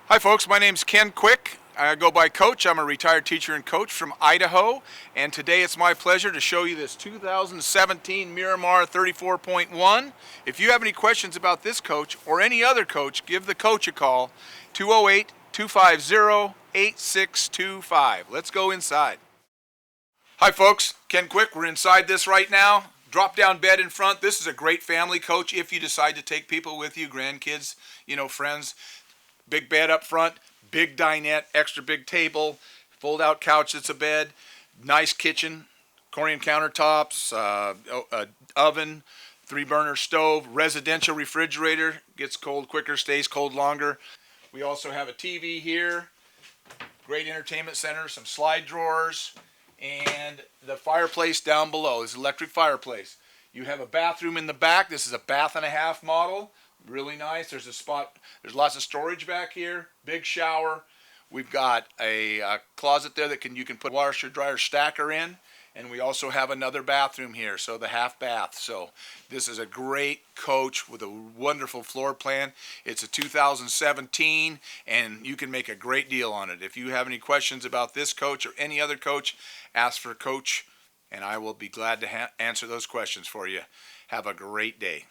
Hi folks, my name's Ken Quick. I go by Coach. I'm a retired teacher and coach from Idaho, and today it's my pleasure to show you this 2017 Miramar 34.1. If you have any questions about this coach or any other coach, give the coach a call, 208-250-8625. Let's go inside. Hi folks, Ken Quick. We're inside this right now. Drop down bed in front. This is a great family coach if you decide to take people with you, grandkids, friends. Big bed up front, big dinette, extra big table, fold out couch that's a bed, nice kitchen, Corian countertops, oven, 3-burner stove, residential refrigerator, gets cold quicker, stays cold longer. We also have a TV here, great entertainment center, some slide drawers, and the fireplace down below is electric fireplace. You have a bathroom in the back. This is a bath and a half model. Really nice. There's a spot. There's lots of storage back here. Big shower. We've got a closet there that you can put washer dryer stacker in, and we also have another bathroom here, so the half bath. So this is a great coach with a wonderful floor plan. It's a 2017, and you can make a great deal on it. If you have any questions about this coach or any other coach, ask for Coach, and I will be glad to answer those questions for you. Have a great day.